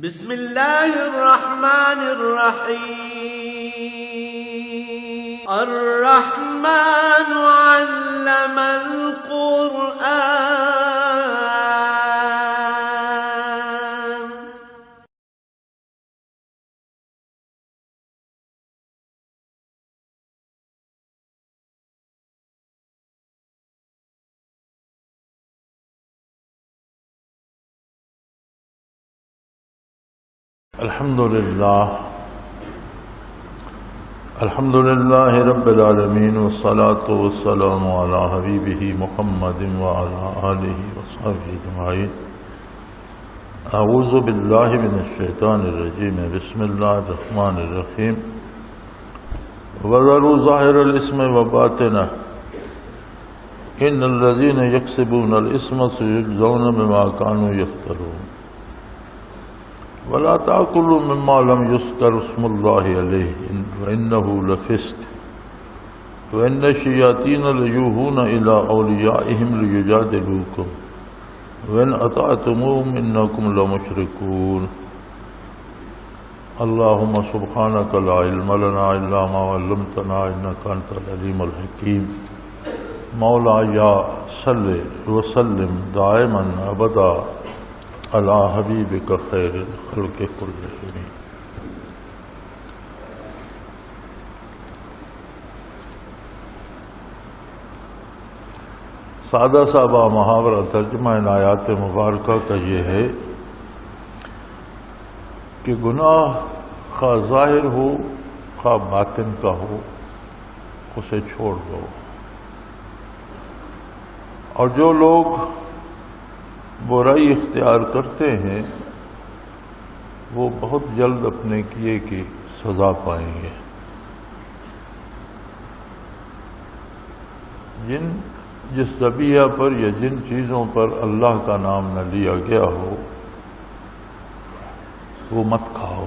بسم اللہ الرحمن الرحیم الرحمن علم القرآن الحمد لله رب العالمين والصلاة والسلام على حبيبه محمد وعلى آله وصحبه أجمعين. أعوذ بالله من الشيطان الرجيم. بسم الله الرحمن الرحيم. وذروا ظاهر الإثم وباطنه إن الذين يكسبون الإثم سيجزون بما كانوا يفترون. ولا تأكلوا مما لم يذكر اسم الله عليه وإنه لفسق وإن الشياطين ليوحون إلى أوليائهم ليجادلوكم وإن أطعتموهم إنكم لمشركون. اللهم سبحانك لا علم لنا إلا ما علمتنا إنك أنت العليم الحكيم. مولاي صل وسلم دائما أبدا علی حبیبک خیر الخلق کلہم. سادہ صاحبہ محاورہ ترجمہ ان آیات مبارکہ کا یہ ہے کہ گناہ خواہ ظاہر ہو خواہ باطن کا ہو اسے چھوڑ دو. اور جو لوگ برائی اختیار کرتے ہیں وہ بہت جلد اپنے کیے کی سزا پائیں گے. جس ذبیحہ پر یا جن چیزوں پر اللہ کا نام نہ لیا گیا ہو وہ مت کھاؤ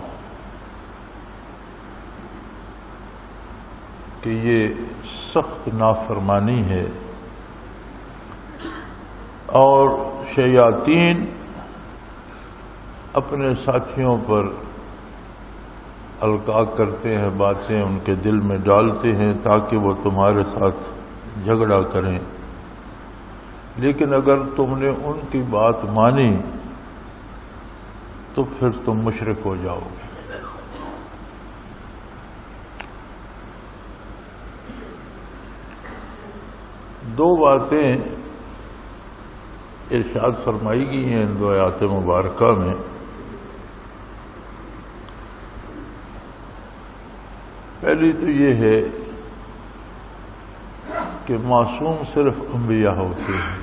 کہ یہ سخت نافرمانی ہے. اور شیاطین اپنے ساتھیوں پر القاء کرتے ہیں، باتیں ان کے دل میں ڈالتے ہیں تاکہ وہ تمہارے ساتھ جھگڑا کریں، لیکن اگر تم نے ان کی بات مانی تو پھر تم مشرک ہو جاؤ گے. دو باتیں ارشاد فرمائی گئی ہیں ان دو آیات مبارکہ میں. پہلی تو یہ ہے کہ معصوم صرف انبیاء ہوتے ہیں.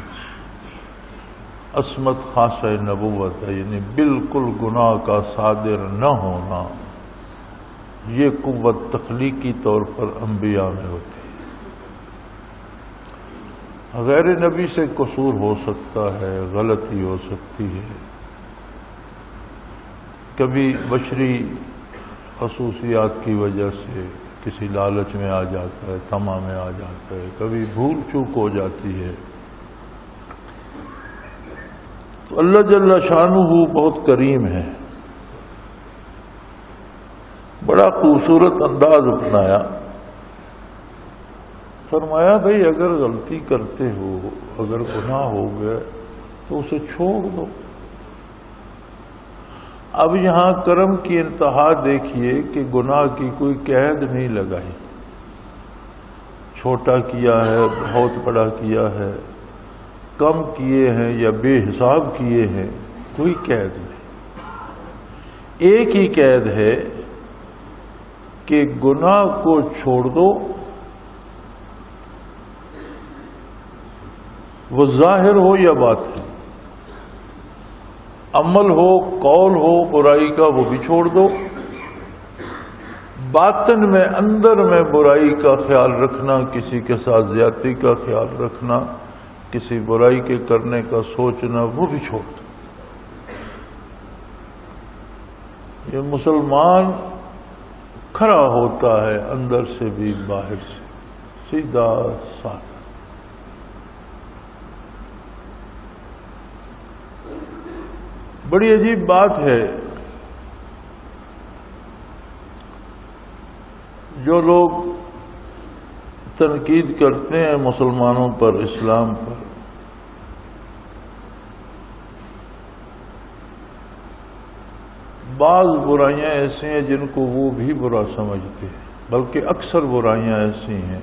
عصمت خاصہ نبوت ہے، یعنی بالکل گناہ کا صادر نہ ہونا، یہ قوت تخلیقی طور پر انبیاء میں ہوتی ہے. غیر نبی سے قصور ہو سکتا ہے، غلطی ہو سکتی ہے، کبھی بشری خصوصیات کی وجہ سے کسی لالچ میں آ جاتا ہے، طمع میں آ جاتا ہے، کبھی بھول چوک ہو جاتی ہے. تو اللہ جل شانہ بہت کریم ہے، بڑا خوبصورت انداز اپنایا. فرمایا بھئی اگر غلطی کرتے ہو، اگر گناہ ہو گئے تو اسے چھوڑ دو. اب یہاں کرم کی انتہا دیکھیے کہ گناہ کی کوئی قید نہیں لگائی. چھوٹا کیا ہے، بہت بڑا کیا ہے، کم کیے ہیں یا بے حساب کیے ہیں، کوئی قید نہیں. ایک ہی قید ہے کہ گناہ کو چھوڑ دو، وہ ظاہر ہو یا باطن، عمل ہو قول ہو برائی کا وہ بھی چھوڑ دو. باطن میں اندر میں برائی کا خیال رکھنا، کسی کے ساتھ زیادتی کا خیال رکھنا، کسی برائی کے کرنے کا سوچنا، وہ بھی چھوڑ دو. یہ مسلمان کھڑا ہوتا ہے اندر سے بھی باہر سے، سیدھا سادہ. بڑی عجیب بات ہے جو لوگ تنقید کرتے ہیں مسلمانوں پر، اسلام پر، بعض برائیاں ایسی ہیں جن کو وہ بھی برا سمجھتے ہیں، بلکہ اکثر برائیاں ایسی ہیں،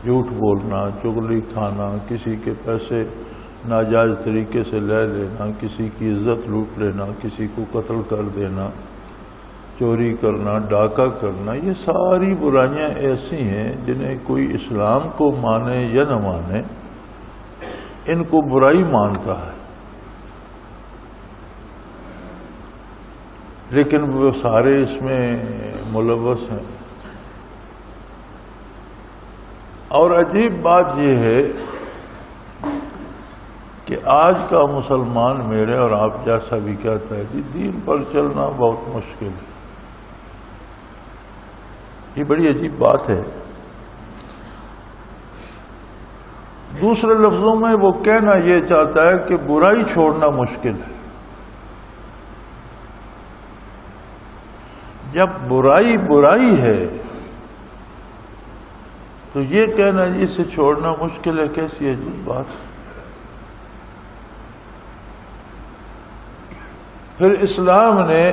جھوٹ بولنا، چغلی کھانا، کسی کے پیسے ناجائز طریقے سے لے لینا، کسی کی عزت لوٹ لینا، کسی کو قتل کر دینا، چوری کرنا، ڈاکہ کرنا، یہ ساری برائیاں ایسی ہیں جنہیں کوئی اسلام کو مانے یا نہ مانے ان کو برائی مانتا ہے، لیکن وہ سارے اس میں ملوث ہیں۔ اور عجیب بات یہ ہے کہ آج کا مسلمان میرے اور آپ جیسا بھی کہتا ہے کہ دین پر چلنا بہت مشکل ہے۔ یہ بڑی عجیب بات ہے۔ دوسرے لفظوں میں وہ کہنا یہ چاہتا ہے کہ برائی چھوڑنا مشکل ہے۔ جب برائی برائی ہے تو یہ کہنا اسے چھوڑنا مشکل ہے، کیسی عجیب بات ہے۔ پھر اسلام نے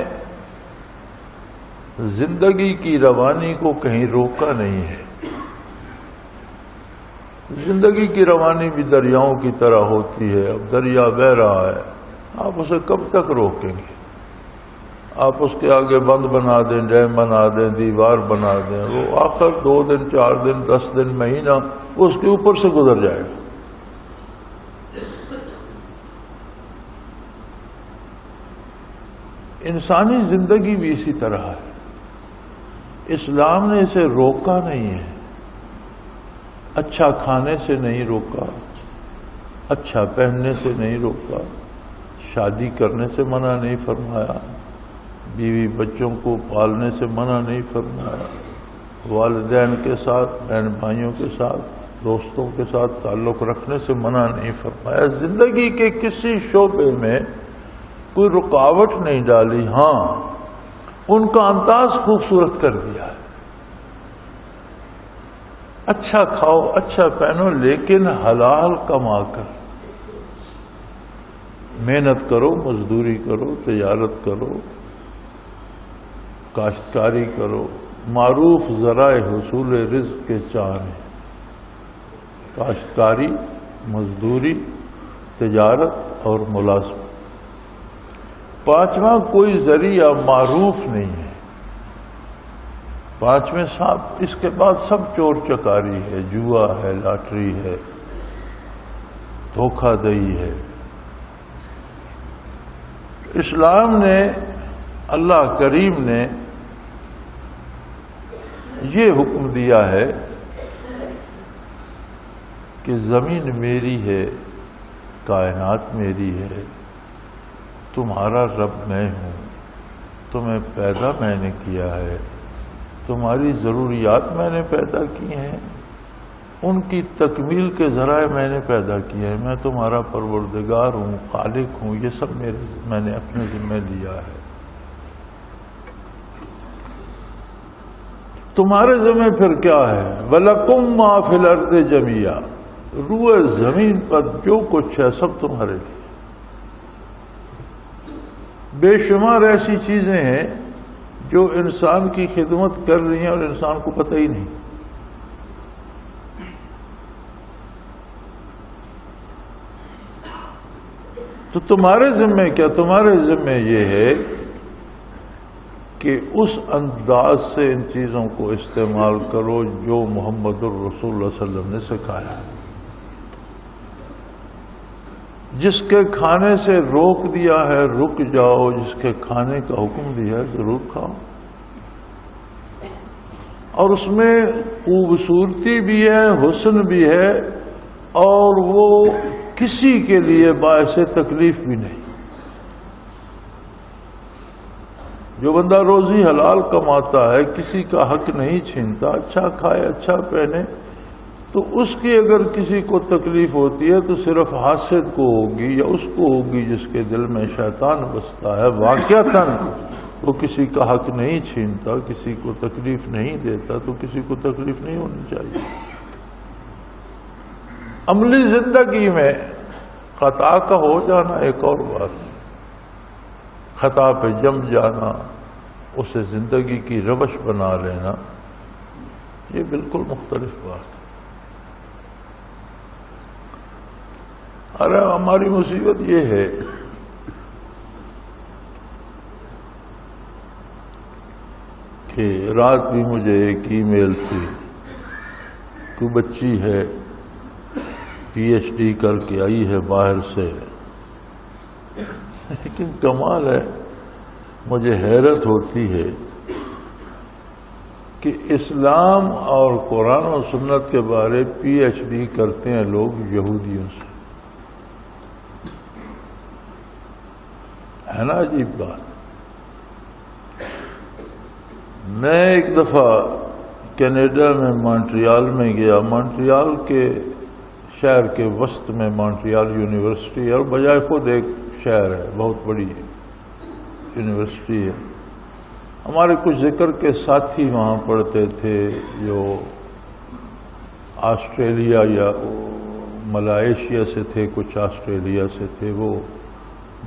زندگی کی روانی کو کہیں روکا نہیں ہے۔ زندگی کی روانی بھی دریاؤں کی طرح ہوتی ہے۔ اب دریا بہہ رہا ہے، آپ اسے کب تک روکیں گے؟ آپ اس کے آگے بند بنا دیں، ڈیم بنا دیں، دیوار بنا دیں، وہ آخر 2 دن 4 دن 10 دن مہینہ اس کے اوپر سے گزر جائے گا۔ انسانی زندگی بھی اسی طرح ہے۔ اسلام نے اسے روکا نہیں ہے، اچھا کھانے سے نہیں روکا، اچھا پہننے سے نہیں روکا، شادی کرنے سے منع نہیں فرمایا، بیوی بچوں کو پالنے سے منع نہیں فرمایا، والدین کے ساتھ، بہن بھائیوں کے ساتھ، دوستوں کے ساتھ تعلق رکھنے سے منع نہیں فرمایا۔ زندگی کے کسی شعبے میں کوئی رکاوٹ نہیں ڈالی۔ ہاں، ان کا انداز خوبصورت کر دیا ہے۔ اچھا کھاؤ، اچھا پہنو، لیکن حلال کما کر، محنت کرو، مزدوری کرو، تجارت کرو، کاشتکاری کرو۔ معروف ذرائع حصول رزق کے 4 ہیں: کاشتکاری، مزدوری، تجارت اور ملازمت۔ 5واں کوئی ذریعہ معروف نہیں ہے۔ 5ویں صاحب، اس کے بعد سب چور چکاری ہے، جوا ہے، لاٹری ہے، دھوکہ دہی ہے۔ اسلام نے، اللہ کریم نے یہ حکم دیا ہے کہ زمین میری ہے، کائنات میری ہے، تمہارا رب میں ہوں، تمہیں پیدا میں نے کیا ہے، تمہاری ضروریات میں نے پیدا کی ہیں، ان کی تکمیل کے ذرائع میں نے پیدا کیا ہے، میں تمہارا پروردگار ہوں، خالق ہوں، یہ سب میں نے اپنے ذمہ لیا ہے۔ تمہارے ذمہ پھر کیا ہے؟ وَلَكُمْ مَا فِي الْأَرْضِ جَمِيعًا، روئے زمین پر جو کچھ ہے سب تمہارے لیے۔ بے شمار ایسی چیزیں ہیں جو انسان کی خدمت کر رہی ہیں اور انسان کو پتہ ہی نہیں۔ تو تمہارے ذمہ کیا؟ تمہارے ذمہ یہ ہے کہ اس انداز سے ان چیزوں کو استعمال کرو جو محمد الرسول اللہ صلی اللہ علیہ وسلم نے سکھایا۔ جس کے کھانے سے روک دیا ہے رک جاؤ، جس کے کھانے کا حکم دیا ہے ضرور کھاؤ۔ اور اس میں خوبصورتی بھی ہے، حسن بھی ہے، اور وہ کسی کے لیے باعث تکلیف بھی نہیں۔ جو بندہ روزی حلال کماتا ہے، کسی کا حق نہیں چھینتا، اچھا کھائے، اچھا پہنے، تو اس کی اگر کسی کو تکلیف ہوتی ہے تو صرف حاسد کو ہوگی یا اس کو ہوگی جس کے دل میں شیطان بستا ہے۔ واقعتاً وہ کسی کا حق نہیں چھینتا، کسی کو تکلیف نہیں دیتا، تو کسی کو تکلیف نہیں ہونی چاہیے۔ عملی زندگی میں خطا کا ہو جانا ایک اور بات، خطا پہ جم جانا، اسے زندگی کی روش بنا لینا، یہ بالکل مختلف بات ہے۔ ارے ہماری مصیبت یہ ہے کہ رات بھی مجھے ایک ای میل تھی، کوئی بچی ہے پی ایچ ڈی کر کے آئی ہے باہر سے، لیکن کمال ہے، مجھے حیرت ہوتی ہے کہ اسلام اور قرآن و سنت کے بارے پی ایچ ڈی کرتے ہیں لوگ یہودیوں سے، ہے نا عجیب بات۔ میں ایک دفعہ کینیڈا میں مونٹریال میں گیا، مونٹریال کے شہر کے وسط میں مونٹریال یونیورسٹی، اور بجائے خود ایک شہر ہے، بہت بڑی یونیورسٹی ہے۔ ہمارے کچھ ذکر کے ساتھی وہاں پڑھتے تھے جو آسٹریلیا یا ملائیشیا سے تھے، کچھ آسٹریلیا سے تھے، وہ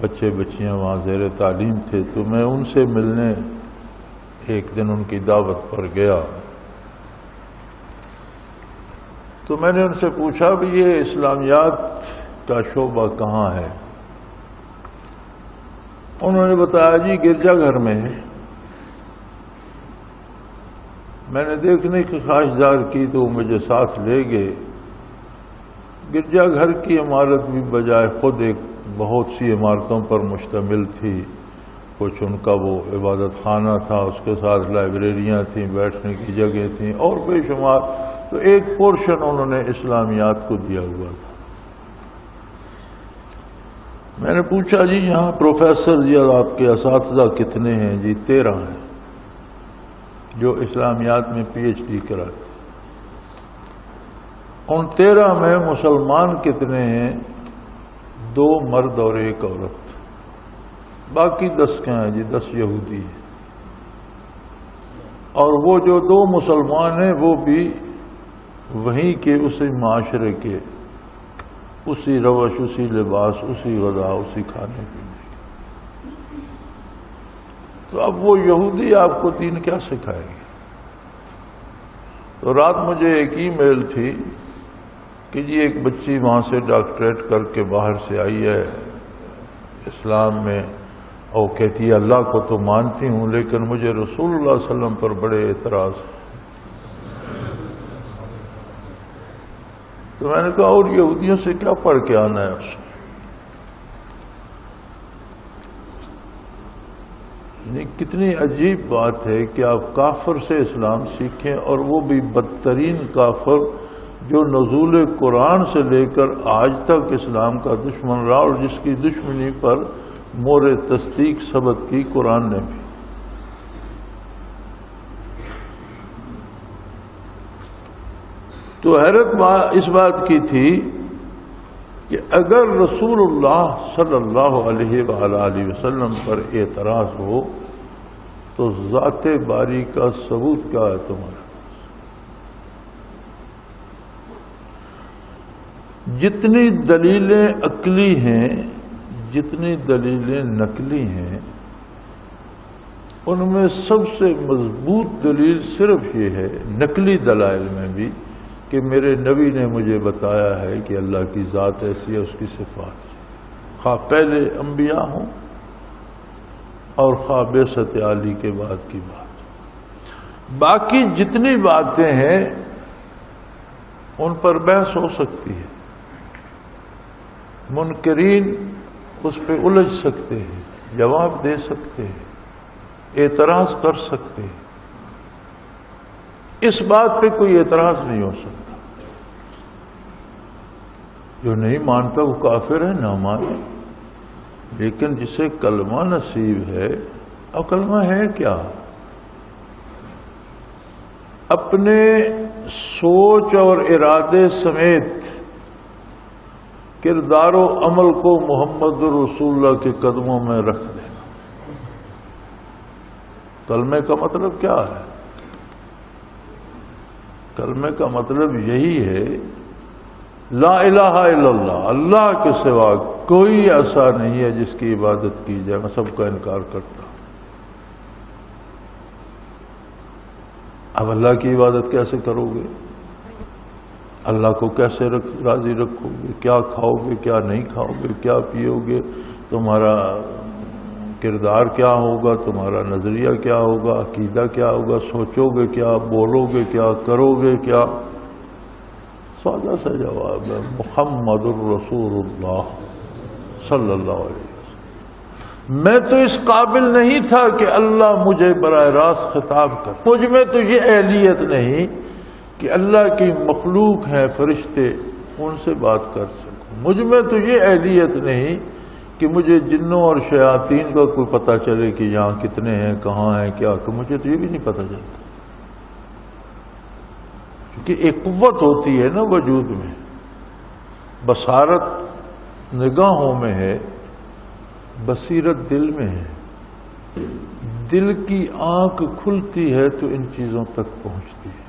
بچے بچیاں وہاں زیر تعلیم تھے، تو میں ان سے ملنے ایک دن ان کی دعوت پر گیا، تو میں نے ان سے پوچھا بھی یہ اسلامیات کا شعبہ کہاں ہے؟ انہوں نے بتایا جی گرجا گھر میں ہے۔ میں نے دیکھنے کی خواہشدار کی تو وہ مجھے ساتھ لے گئے۔ گرجا گھر کی عمارت بھی بجائے خود ایک بہت سی عمارتوں پر مشتمل تھی، کچھ ان کا وہ عبادت خانہ تھا، اس کے ساتھ لائبریریاں تھیں، بیٹھنے کی جگہ تھیں اور بے شمار، تو ایک پورشن انہوں نے اسلامیات کو دیا ہوا تھا۔ میں نے پوچھا جی یہاں پروفیسر یا آپ کے اساتذہ کتنے ہیں؟ جی 13 ہیں جو اسلامیات میں پی ایچ ڈی کراتے۔ ان 13 میں مسلمان کتنے ہیں؟ 2 مرد اور 1 عورت، باقی 10 کیا ہیں جی؟ 10 یہودی ہیں، اور وہ جو 2 مسلمان ہیں وہ بھی وہیں کے اسی معاشرے کے، اسی روش، اسی لباس، اسی غذا، اسی کھانے پینے کے۔ تو اب وہ یہودی آپ کو دین کیا سکھائے گی؟ تو رات مجھے ایک ای میل تھی کہ جی ایک بچی وہاں سے ڈاکٹریٹ کر کے باہر سے آئی ہے اسلام میں، اور کہتی ہے اللہ کو تو مانتی ہوں لیکن مجھے رسول اللہ صلی اللہ علیہ وسلم پر بڑے اعتراض ہے۔ تو میں نے کہا اور یہودیوں سے کیا پڑھ کے آنا ہے اس نے؟ کتنی عجیب بات ہے کہ آپ کافر سے اسلام سیکھیں، اور وہ بھی بدترین کافر جو نزول قرآن سے لے کر آج تک اسلام کا دشمن رہا، اور جس کی دشمنی پر مور تصدیق ثبت کی قرآن نے بھی۔ تو حیرت اس بات کی تھی کہ اگر رسول اللہ صلی اللہ علیہ وآلہ وسلم پر اعتراض ہو تو ذات باری کا ثبوت کیا ہے تمہارے؟ جتنی دلیلیں عقلی ہیں، جتنی دلیلیں نقلی ہیں، ان میں سب سے مضبوط دلیل صرف یہ ہے، نقلی دلائل میں بھی، کہ میرے نبی نے مجھے بتایا ہے کہ اللہ کی ذات ایسی ہے، اس کی صفات ہے، خواہ پہلے انبیاء ہوں اور خواہ بعثت علی کے بعد کی بات۔ باقی جتنی باتیں ہیں ان پر بحث ہو سکتی ہے، منکرین اس پہ الجھ سکتے ہیں، جواب دے سکتے ہیں، اعتراض کر سکتے ہیں۔ اس بات پہ کوئی اعتراض نہیں ہو سکتا۔ جو نہیں مانتا وہ کافر ہے، نہ مانے، لیکن جسے کلمہ نصیب ہے، اور کلمہ ہے کیا؟ اپنے سوچ اور ارادے سمیت کردار و عمل کو محمد رسول اللہ کے قدموں میں رکھ دینا، کلمے کا مطلب کیا ہے؟ کلمے کا مطلب یہی ہے لا الہ الا اللہ، اللہ کے سوا کوئی ایسا نہیں ہے جس کی عبادت کی جائے، میں سب کا انکار کرتا ہوں۔ اب اللہ کی عبادت کیسے کرو گے؟ اللہ کو کیسے راضی رکھو گے؟ کیا کھاؤ گے، کیا نہیں کھاؤ گے، کیا پیو گے، تمہارا کردار کیا ہوگا، تمہارا نظریہ کیا ہوگا، عقیدہ کیا ہوگا، سوچو گے کیا، بولو گے کیا، کرو گے کیا؟ سادہ سا جواب ہے، محمد الرسول اللہ صلی اللہ علیہ وسلم۔ میں تو اس قابل نہیں تھا کہ اللہ مجھے براہ راست خطاب کر، مجھ میں تو یہ اہلیت نہیں کہ اللہ کی مخلوق ہیں فرشتے، ان سے بات کر سکوں، مجھ میں تو یہ اہلیت نہیں کہ مجھے جنوں اور شیاطین کا کوئی پتہ چلے کہ یہاں کتنے ہیں، کہاں ہیں، کیا کہ مجھے تو یہ بھی نہیں پتہ چلتا، کیونکہ ایک قوت ہوتی ہے نا وجود میں، بصارت نگاہوں میں ہے، بصیرت دل میں ہے، دل کی آنکھ کھلتی ہے تو ان چیزوں تک پہنچتی ہے،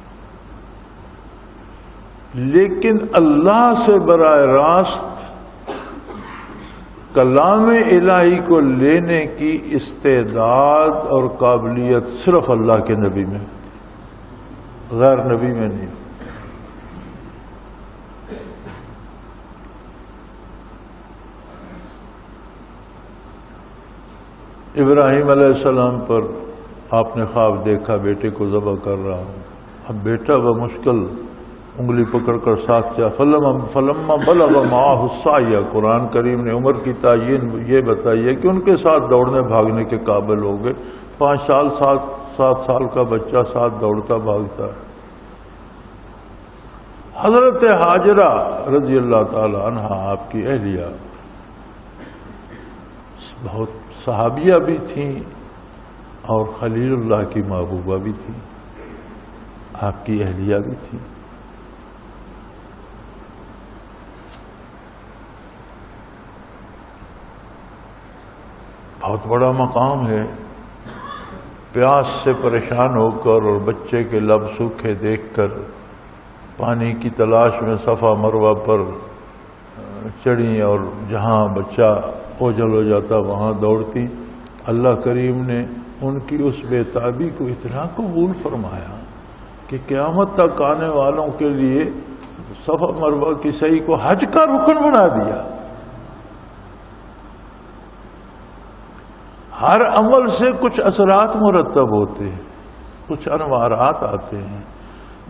لیکن اللہ سے براہ راست کلام الہی کو لینے کی استعداد اور قابلیت صرف اللہ کے نبی میں، غیر نبی میں نہیں۔ ابراہیم علیہ السلام پر آپ نے خواب دیکھا بیٹے کو ذبح کر رہا ہوں، اب بیٹا بمشکل انگلی پکڑ کر ساتھ سے فلما بلغ معه السعی، قرآن کریم نے عمر کی تعین یہ بتائی ہے کہ ان کے ساتھ دوڑنے بھاگنے کے قابل ہو گئے، 5 سال 7 سال کا بچہ ساتھ دوڑتا بھاگتا ہے۔ حضرت ہاجرہ رضی اللہ تعالی عنہ آپ کی اہلیہ بہت صحابیہ بھی تھیں اور خلیل اللہ کی محبوبہ بھی تھیں، آپ کی اہلیہ بھی تھیں۔ بہت بڑا مقام ہے، پیاس سے پریشان ہو کر اور بچے کے لب سوکھے دیکھ کر پانی کی تلاش میں صفا مروہ پر چڑھی اور جہاں بچہ اوجھل ہو جاتا وہاں دوڑتی۔ اللہ کریم نے ان کی اس بے تابی کو اتنا قبول فرمایا کہ قیامت تک آنے والوں کے لیے صفا مروہ کی سعی کو حج کا رکن بنا دیا۔ ہر عمل سے کچھ اثرات مرتب ہوتے ہیں، کچھ انوارات آتے ہیں۔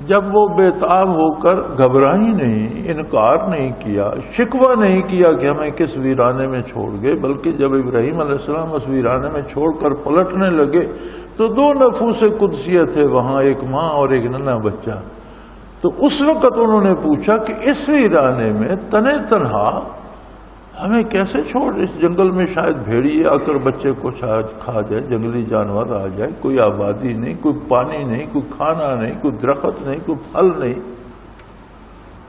جب وہ بے تاب ہو کر گھبرائی نہیں، انکار نہیں کیا، شکوہ نہیں کیا کہ ہمیں کس ویرانے میں چھوڑ گئے، بلکہ جب ابراہیم علیہ السلام اس ویرانے میں چھوڑ کر پلٹنے لگے تو 2 نفوس قدسیہ تھے وہاں، ایک ماں اور ایک ننھا بچہ۔ تو اس وقت انہوں نے پوچھا کہ اس ویرانے میں تنے تنہا ہمیں کیسے چھوڑ، اس جنگل میں شاید بھیڑیے آ کر بچے کو کھا جائے، جنگلی جانور آ جائے، کوئی آبادی نہیں، کوئی پانی نہیں، کوئی کھانا نہیں، کوئی درخت نہیں، کوئی پھل نہیں۔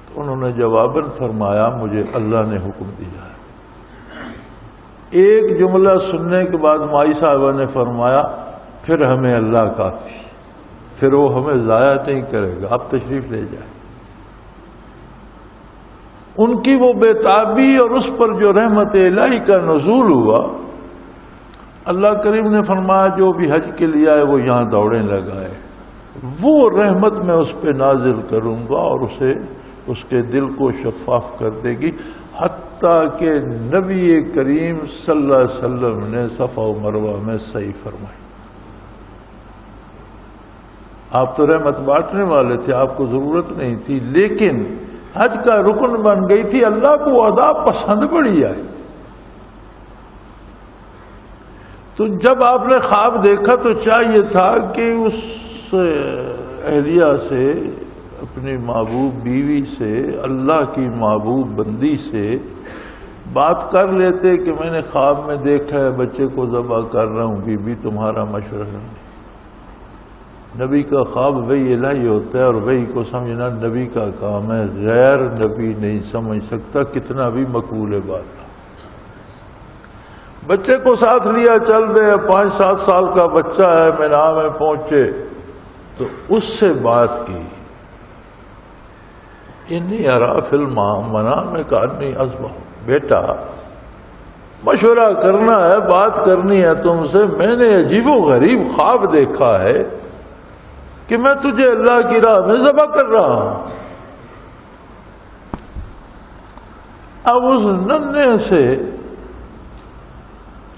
تو انہوں نے جواباً فرمایا مجھے اللہ نے حکم دیا ہے۔ ایک جملہ سننے کے بعد مائی صاحبہ نے فرمایا پھر ہمیں اللہ کافی، پھر وہ ہمیں ضائع نہیں کرے گا، آپ تشریف لے جائیں۔ ان کی وہ بے تابی اور اس پر جو رحمت الہی کا نزول ہوا، اللہ کریم نے فرمایا جو بھی حج کے لیے آئے وہ یہاں دوڑیں لگائے، وہ رحمت میں اس پہ نازل کروں گا اور اسے اس کے دل کو شفاف کر دے گی، حتیٰ کہ نبی کریم صلی اللہ علیہ وسلم نے صفا و مروہ میں سعی فرمائی۔ آپ تو رحمت بانٹنے والے تھے، آپ کو ضرورت نہیں تھی، لیکن حج کا رکن بن گئی تھی، اللہ کو ادا پسند بڑی آئی۔ تو جب آپ نے خواب دیکھا تو چاہیے تھا کہ اس اہلیہ سے، اپنی محبوب بیوی سے، اللہ کی محبوب بندی سے بات کر لیتے کہ میں نے خواب میں دیکھا ہے بچے کو ذبح کر رہا ہوں، بی بی تمہارا مشورہ نہیں۔ نبی کا خواب وحی الہی ہوتا ہے اور وحی کو سمجھنا نبی کا کام ہے، غیر نبی نہیں سمجھ سکتا کتنا بھی مقبول بات۔ بچے کو ساتھ لیا، چل دے، 5-7 سال کا بچہ ہے، مینا میں پہنچے تو اس سے بات کی، انی ارا فی المنام کانی اذبح، بیٹا مشورہ کرنا ہے، بات کرنی ہے تم سے، میں نے عجیب و غریب خواب دیکھا ہے کہ میں تجھے اللہ کی راہ میں ذبح کر رہا ہوں۔ اب اس ننھے سے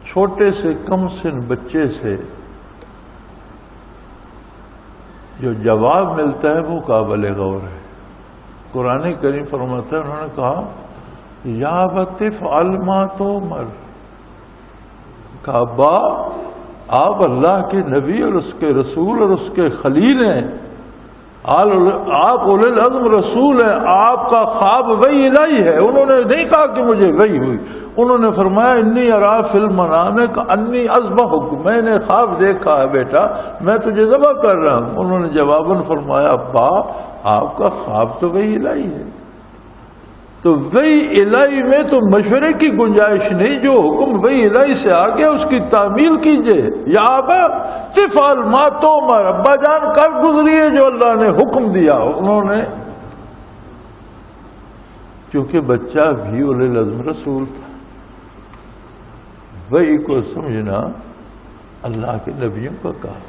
چھوٹے سے کم سن بچے سے جو جواب ملتا ہے وہ قابل غور ہے۔ قرآن کریم فرماتا ہے، انہوں نے کہا یا ابت افعل ما تؤمر، کہا ابا آپ اللہ کے نبی اور اس کے رسول اور اس کے خلیل ہیں، آپ اولی العزم رسول ہیں، آپ کا خواب وحی الہی ہے۔ انہوں نے نہیں کہا کہ مجھے وحی ہوئی، انہوں نے فرمایا انی ارا فی المنام کانی اذبحک، میں نے خواب دیکھا ہے بیٹا، میں تجھے ذبح کر رہا ہوں۔ انہوں نے جواباً فرمایا ابا آپ کا خواب تو وحی الہی ہے، تو وحی الہی میں تو مشورے کی گنجائش نہیں، جو حکم وحی الہی سے آ گیا اس کی تعمیل کیجئے۔ یا ابا افعل ما تؤمر، ابا جان کر گزریے جو اللہ نے حکم دیا۔ انہوں نے چونکہ بچہ بھی اولی العزم رسول تھا، وحی کو سمجھنا اللہ کے نبیوں کا کام،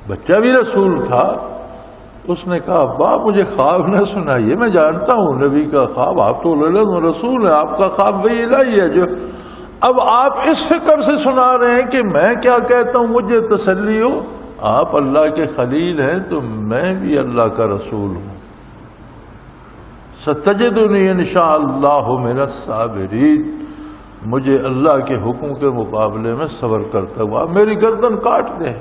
بچہ بھی رسول تھا، اس نے کہا ابا مجھے خواب نہ سنائیے، میں جانتا ہوں نبی کا خواب، آپ تو رسول ہیں، آپ کا خواب وہی الہی ہے۔ جو اب آپ اس فکر سے سنا رہے ہیں کہ میں کیا کہتا ہوں مجھے تسلی ہو، آپ اللہ کے خلیل ہیں تو میں بھی اللہ کا رسول ہوں۔ ستجدنی انشاء اللہ من الصابرین، مجھے اللہ کے حکم کے مقابلے میں صبر کرتا ہوا میری گردن کاٹ دیں۔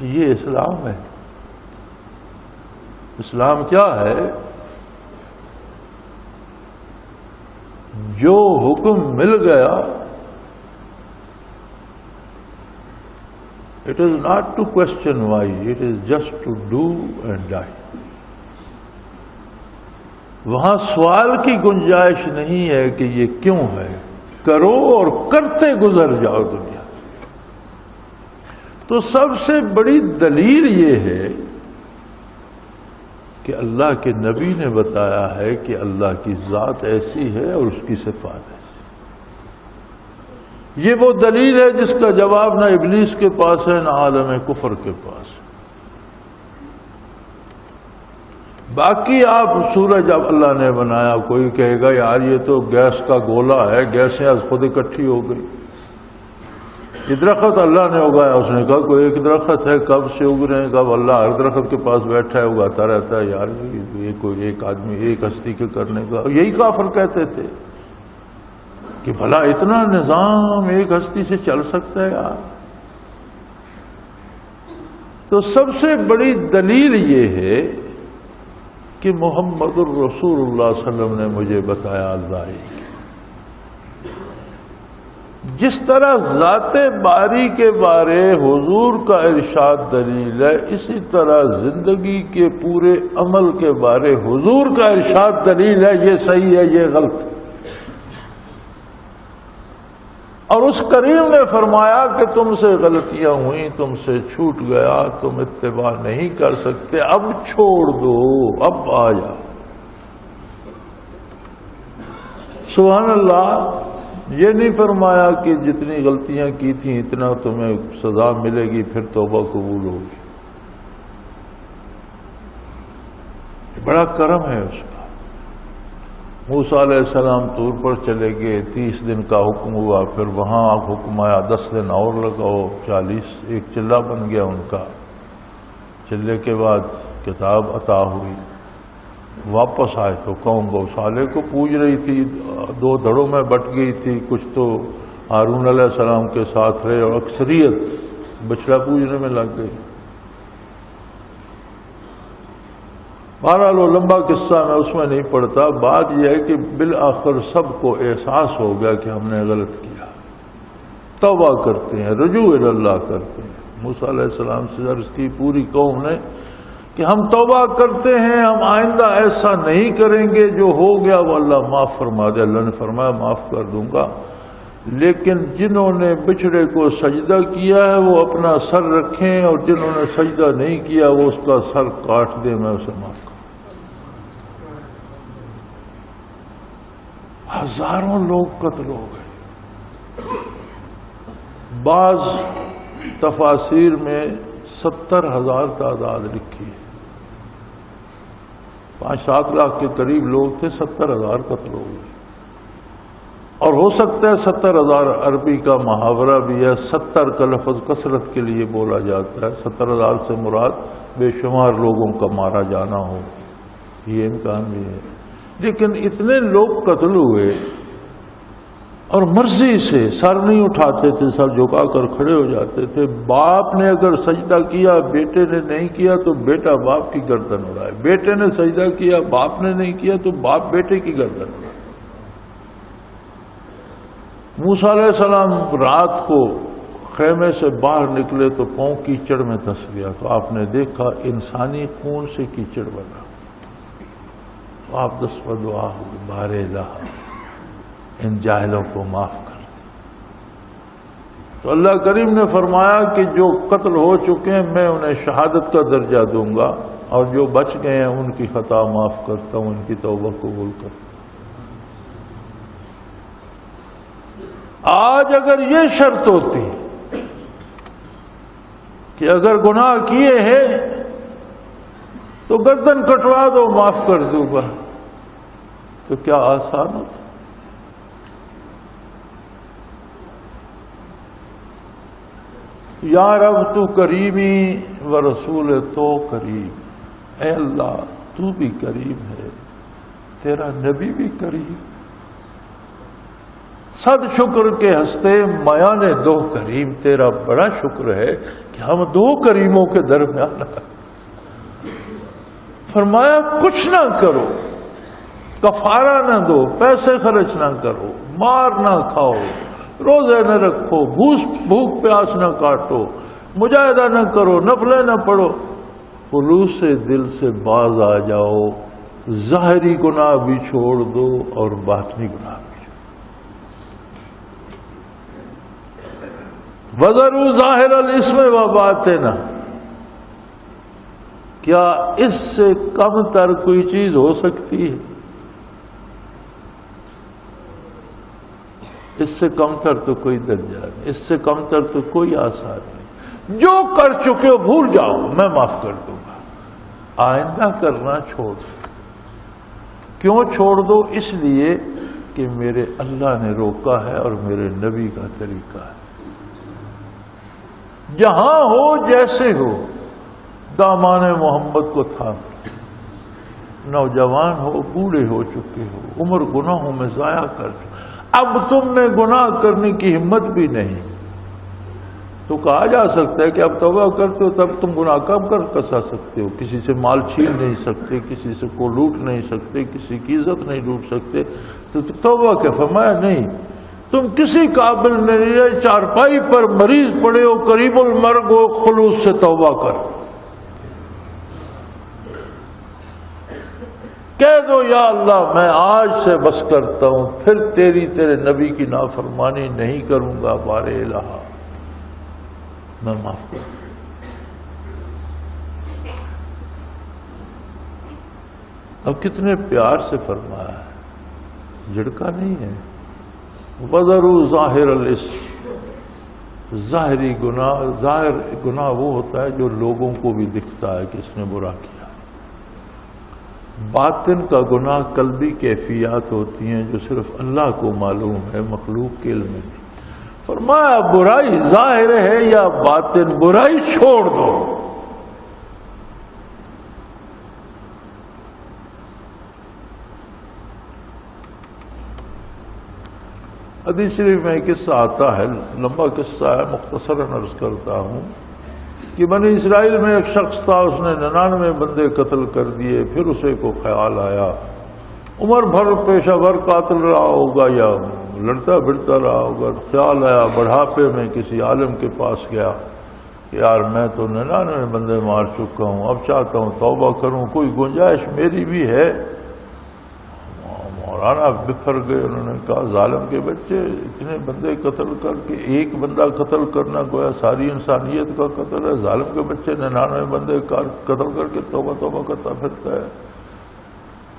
یہ اسلام ہے۔ اسلام کیا ہے؟ جو حکم مل گیا it is not to question why, it is just to do and die۔ وہاں سوال کی گنجائش نہیں ہے کہ یہ کیوں ہے، کرو اور کرتے گزر جاؤ دنیا۔ تو سب سے بڑی دلیل یہ ہے کہ اللہ کے نبی نے بتایا ہے کہ اللہ کی ذات ایسی ہے اور اس کی صفات ایسی۔ یہ وہ دلیل ہے جس کا جواب نہ ابلیس کے پاس ہے نہ عالم کفر کے پاس ہے۔ باقی آپ سورج اب اللہ نے بنایا، کوئی کہے گا یار یہ تو گیس کا گولا ہے، گیسیں از خود اکٹھی ہو گئی۔ یہ درخت اللہ نے اگایا، اس نے کہا کوئی ایک درخت ہے، کب سے اگ رہے ہیں، کب اللہ ہر درخت کے پاس بیٹھا ہے اگاتا رہتا ہے، یار یہ کوئی ایک آدمی ایک ہستی کے کرنے کا۔ یہی کافر کہتے تھے کہ بھلا اتنا نظام ایک ہستی سے چل سکتا ہے یار۔ تو سب سے بڑی دلیل یہ ہے کہ محمد الرسول اللہ صلی اللہ علیہ وسلم نے مجھے بتایا اللہ ہی۔ جس طرح ذات باری کے بارے حضور کا ارشاد دلیل ہے، اسی طرح زندگی کے پورے عمل کے بارے حضور کا ارشاد دلیل ہے، یہ صحیح ہے یہ غلط۔ اور اس کریم نے فرمایا کہ تم سے غلطیاں ہوئیں، تم سے چھوٹ گیا، تم اتباع نہیں کر سکتے، اب چھوڑ دو، اب آ جا۔ سبحان اللہ۔ یہ نہیں فرمایا کہ جتنی غلطیاں کی تھیں اتنا تمہیں سزا ملے گی پھر توبہ قبول ہوگی۔ بڑا کرم ہے اس کا۔ موسیٰ علیہ السلام طور پر چلے گئے، 30 دن کا حکم ہوا، پھر وہاں حکم آیا 10 دن اور لگاؤ، 40 ایک چلہ بن گیا ان کا۔ چلے کے بعد کتاب عطا ہوئی، واپس آئے تو قوم گوسالے کو پوج رہی تھی، 2 دھڑوں میں بٹ گئی تھی، کچھ تو ہارون علیہ السلام کے ساتھ رہے اور اکثریت بچڑا پوجنے میں لگ گئی۔ بہرحال وہ لمبا قصہ میں اس میں نہیں پڑتا، بات یہ ہے کہ بالآخر سب کو احساس ہو گیا کہ ہم نے غلط کیا، توبہ کرتے ہیں، رجوع اللہ کرتے ہیں۔ موسیٰ علیہ السلام سے عرض کی، پوری قوم نے کہ ہم توبہ کرتے ہیں، ہم آئندہ ایسا نہیں کریں گے، جو ہو گیا وہ اللہ معاف فرما دے۔ اللہ نے فرمایا معاف کر دوں گا، لیکن جنہوں نے بچڑے کو سجدہ کیا ہے وہ اپنا سر رکھیں، اور جنہوں نے سجدہ نہیں کیا وہ اس کا سر کاٹ دیں، میں اسے معاف کروں۔ ہزاروں لوگ قتل ہو گئے۔ بعض تفاسیر میں 70,000 تعداد لکھی ہے، 5-7 لاکھ کے قریب لوگ تھے، 70,000 قتل ہو گئے۔ اور ہو سکتا ہے 70,000 عربی کا محاورہ بھی ہے، 70 کا لفظ کثرت کے لیے بولا جاتا ہے، 70,000 سے مراد بے شمار لوگوں کا مارا جانا ہو، یہ امکان بھی ہے۔ لیکن اتنے لوگ قتل ہوئے اور مرضی سے سر نہیں اٹھاتے تھے، سر جھکا کر کھڑے ہو جاتے تھے۔ باپ نے اگر سجدہ کیا، بیٹے نے نہیں کیا تو بیٹا باپ کی گردن اڑائے، بیٹے نے سجدہ کیا، باپ نے نہیں کیا تو باپ بیٹے کی گردن اڑائے۔ موسیٰ علیہ السلام رات کو خیمے سے باہر نکلے تو پاؤں کیچڑ میں دھس گیا، تو آپ نے دیکھا انسانی خون سے کیچڑ بنا، تو آپ 10 دعا ہوئی، بار الہ ان جاہلوں کو معاف کر۔ تو اللہ کریم نے فرمایا کہ جو قتل ہو چکے ہیں میں انہیں شہادت کا درجہ دوں گا، اور جو بچ گئے ہیں ان کی خطا معاف کرتا ہوں، ان کی توبہ قبول کرتا ہوں۔ آج اگر یہ شرط ہوتی کہ اگر گناہ کیے ہیں تو گردن کٹوا دو معاف کر دوں گا، تو کیا آسان ہوتا؟ یا رب تو کریمی و رسول تو کریم، اے اللہ تو بھی کریم ہے، تیرا نبی بھی کریم، صد شکر کے ہستے میان دو کریم، تیرا بڑا شکر ہے کہ ہم 2 کریموں کے درمیان۔ فرمایا کچھ نہ کرو، کفارہ نہ دو، پیسے خرچ نہ کرو، مار نہ کھاؤ، روزے نہ رکھو، بھوک پیاس نہ کاٹو، مجاہدہ نہ کرو، نفلیں نہ پڑھو، خلوص دل سے باز آ جاؤ، ظاہری گناہ بھی چھوڑ دو اور باطنی گناہ بھی۔ وَذَرُوا ظَاهِرَ الْإِثْمِ وَبَاطِنَهُ، کیا اس سے کم تر کوئی چیز ہو سکتی ہے؟ اس سے کم تر تو کوئی درجہ نہیں، اس سے کم تر تو کوئی آسان نہیں۔ جو کر چکے ہو بھول جاؤ، میں معاف کر دوں گا، آئندہ کرنا چھوڑ دو۔ کیوں چھوڑ دو؟ اس لیے کہ میرے اللہ نے روکا ہے اور میرے نبی کا طریقہ ہے۔ جہاں ہو جیسے ہو دامان محمد کو تھام، نوجوان ہو، بوڑھے ہو چکے ہو، عمر گناہوں میں ضائع کر چکے، اب تم میں گناہ کرنے کی ہمت بھی نہیں، تو کہا جا سکتا ہے کہ اب توبہ کرتے ہو تب تم گناہ کم کر سکتے ہو، کسی سے مال چھین نہیں سکتے، کسی سے کو لوٹ نہیں سکتے، کسی کی عزت نہیں لوٹ سکتے، تو توبہ کے فرمایا نہیں، تم کسی قابل نہیں، چارپائی پر مریض پڑے ہو، قریب المرگ ہو، خلوص سے توبہ کر، کہہ دو یا اللہ میں آج سے بس کرتا ہوں، پھر تیرے نبی کی نافرمانی نہیں کروں گا، بار الہ میں معاف کروں۔ اب کتنے پیار سے فرمایا ہے، جھڑکا نہیں ہے۔ وَذَرُوا ظَاهِرَ الْإِثْمِ، ظاہری گناہ، ظاہر گناہ وہ ہوتا ہے جو لوگوں کو بھی دکھتا ہے کہ اس نے برا کیا۔ باطن کا گناہ قلبی کیفیات ہوتی ہیں جو صرف اللہ کو معلوم ہے، مخلوق کے علم میں نہیں۔ فرمایا برائی ظاہر ہے یا باطن، برائی چھوڑ دو۔ حدیث شریف میں قصہ آتا ہے، لمبا قصہ ہے، مختصراً عرض کرتا ہوں کہ بنی اسرائیل میں ایک شخص تھا، اس نے 99 بندے قتل کر دیے، پھر اسے کو خیال آیا، عمر بھر پیشہ ور قاتل رہا ہوگا یا لڑتا بڑھتا رہا ہوگا، خیال آیا، بڑھاپے میں کسی عالم کے پاس گیا، کہ یار میں تو 99 بندے مار چکا ہوں، اب چاہتا ہوں توبہ کروں، کوئی گنجائش میری بھی ہے۔ مولانا بکھر گئے، انہوں نے کہا ظالم کے بچے، اتنے بندے قتل کر کے ایک بندہ قتل کرنا گویا ساری انسانیت کا قتل ہے، ظالم کے بچے 99 بندے قتل کر کے توبہ توبہ کرتا پھرتا ہے۔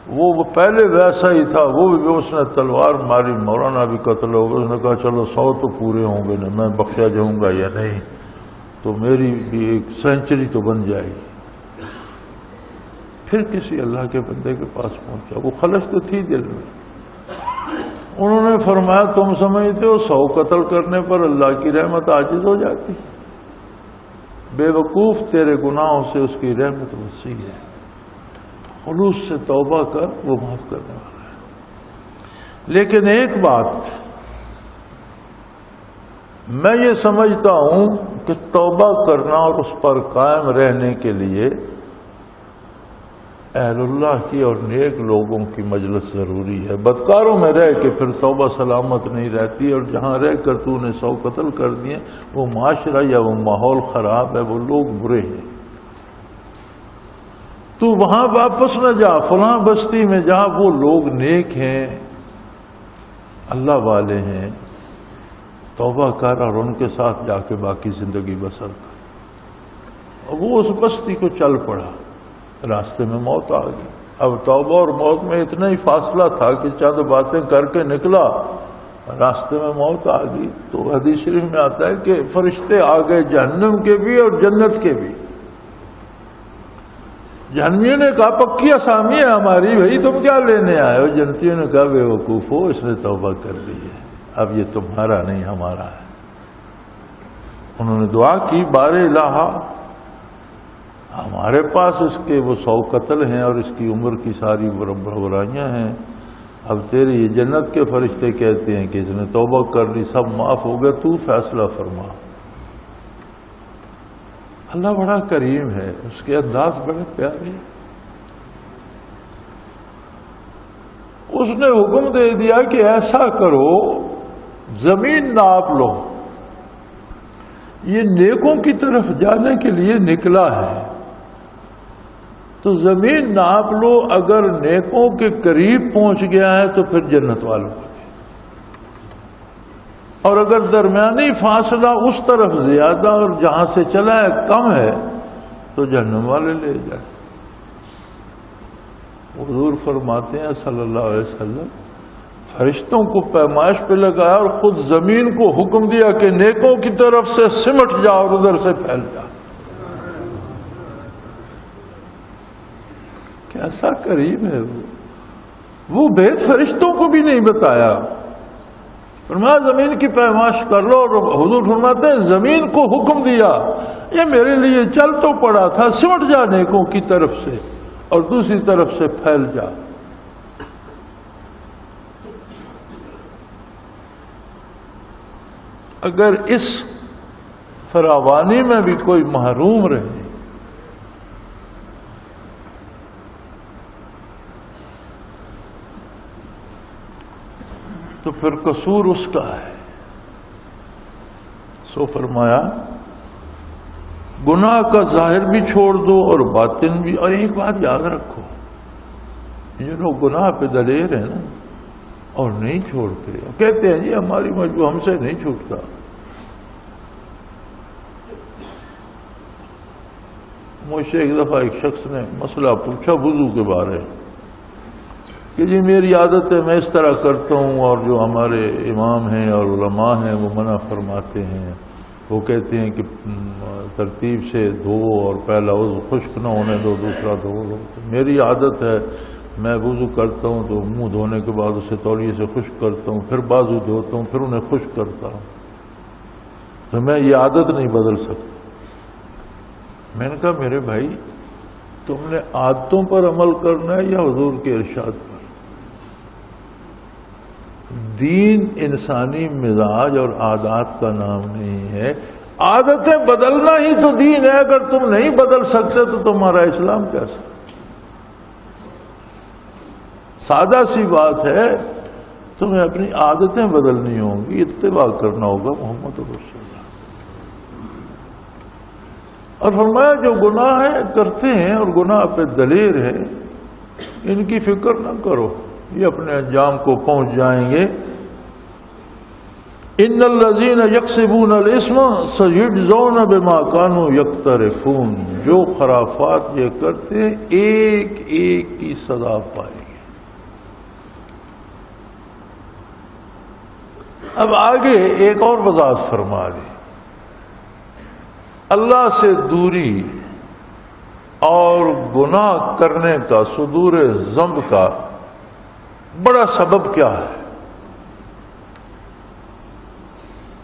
وہ پہلے ویسا ہی تھا، وہ بھی اس نے تلوار ماری، مولانا بھی قتل ہو گیا۔ اس نے کہا چلو 100 تو پورے ہوں گے نا، میں بخشا جاؤں گا یا نہیں، تو میری بھی ایک سینچری تو بن جائے گی۔ پھر کسی اللہ کے بندے کے پاس پہنچا، وہ خلش تو تھی دل میں۔ انہوں نے فرمایا تم سمجھتے ہو 100 قتل کرنے پر اللہ کی رحمت عاجز ہو جاتی؟ بے وقوف، تیرے گناہوں سے اس کی رحمت وسیع ہے، خلوص سے توبہ کر، وہ معاف کرنے والا ہے۔ لیکن ایک بات میں یہ سمجھتا ہوں کہ توبہ کرنا اور اس پر قائم رہنے کے لیے اہل اللہ کی اور نیک لوگوں کی مجلس ضروری ہے۔ بدکاروں میں رہ کے پھر توبہ سلامت نہیں رہتی، اور جہاں رہ کر تو نے 100 قتل کر دیے، وہ معاشرہ یا وہ ماحول خراب ہے، وہ لوگ برے ہیں۔ تو وہاں واپس نہ جا، فلاں بستی میں جہاں وہ لوگ نیک ہیں، اللہ والے ہیں، توبہ کر اور ان کے ساتھ جا کے باقی زندگی بسر کر۔ اور وہ اس بستی کو چل پڑا، راستے میں موت آ گئی۔ اب توبہ اور موت میں اتنا ہی فاصلہ تھا کہ چند باتیں کر کے نکلا، راستے میں موت آ گئی۔ تو حدیث شریف میں آتا ہے کہ فرشتے آ گئے جہنم کے بھی اور جنت کے بھی۔ جہنمیوں نے کہا پکی اسامی ہے ہماری، بھائی تم کیا لینے آئے ہو؟ جنتیوں نے کہا بے وقوف ہو، اس نے توبہ کر لی ہے، اب یہ تمہارا نہیں ہمارا ہے۔ انہوں نے دعا کی بار الہ، ہمارے پاس اس کے وہ 100 قتل ہیں اور اس کی عمر کی ساری برائیاں ہیں، اب تیرے یہ جنت کے فرشتے کہتے ہیں کہ اس نے توبہ کر لی، سب معاف ہو گیا، تو فیصلہ فرما۔ اللہ بڑا کریم ہے، اس کے انداز بڑے پیارے۔ اس نے حکم دے دیا کہ ایسا کرو، زمین ناپ لو، یہ نیکوں کی طرف جانے کے لیے نکلا ہے، تو زمین ناپ لو، اگر نیکوں کے قریب پہنچ گیا ہے تو پھر جنت والوں کو دے، اور اگر درمیانی فاصلہ اس طرف زیادہ اور جہاں سے چلا ہے کم ہے تو جہنم والے لے جائے۔ حضور فرماتے ہیں صلی اللہ علیہ وسلم، فرشتوں کو پیمائش پہ لگایا اور خود زمین کو حکم دیا کہ نیکوں کی طرف سے سمٹ جا اور ادھر سے پھیل جا۔ کیسا کریم ہے وہ بھید فرشتوں کو بھی نہیں بتایا، فرمایا زمین کی پیمائش کر لو، اور حضور فرماتے ہیں زمین کو حکم دیا، یہ میرے لیے چل تو پڑا تھا، سمٹ جا نیکوں کی طرف سے اور دوسری طرف سے پھیل جا۔ اگر اس فراوانی میں بھی کوئی محروم رہے تو پھر قصور اس کا ہے۔ سو فرمایا گناہ کا ظاہر بھی چھوڑ دو اور باطن بھی۔ اور ایک بات یاد رکھو، یہ لوگ گناہ پہ دلیر ہیں نا اور نہیں چھوڑتے، کہتے ہیں جی ہماری مجبور، ہم سے نہیں چھوٹتا۔ مجھ سے ایک دفعہ ایک شخص نے مسئلہ پوچھا وضو کے بارے کہ جی میری عادت ہے میں اس طرح کرتا ہوں، اور جو ہمارے امام ہیں اور علماء ہیں وہ منع فرماتے ہیں، وہ کہتے ہیں کہ ترتیب سے دھو اور پہلا وضو خشک نہ ہونے دو، دوسرا دھو لو۔ میری عادت ہے میں وضو کرتا ہوں تو منہ دھونے کے بعد اسے تولیے سے خشک کرتا ہوں، پھر بازو دھوتا ہوں، پھر انہیں خشک کرتا ہوں، تو میں یہ عادت نہیں بدل سکتا۔ میں نے کہا میرے بھائی تم نے عادتوں پر عمل کرنا ہے یا حضور کے ارشاد پر؟ دین انسانی مزاج اور عادات کا نام نہیں ہے، عادتیں بدلنا ہی تو دین ہے۔ اگر تم نہیں بدل سکتے تو تمہارا اسلام کیسا؟ سادہ سی بات ہے، تمہیں اپنی عادتیں بدلنی ہوں گی، اتباع کرنا ہوگا محمد رسول اللہ۔ اور فرمایا جو گناہ کرتے ہیں اور گناہ پہ دلیر ہے ان کی فکر نہ کرو، یہ اپنے انجام کو پہنچ جائیں گے۔ ان الذین یکسبون الاسم سیجزون بما کانوا یقترفون، جو خرافات یہ کرتے ہیں ایک ایک کی سزا پائیں گے۔ اب آگے ایک اور وضاحت فرما دی، اللہ سے دوری اور گناہ کرنے کا، صدور ذنب کا بڑا سبب کیا ہے؟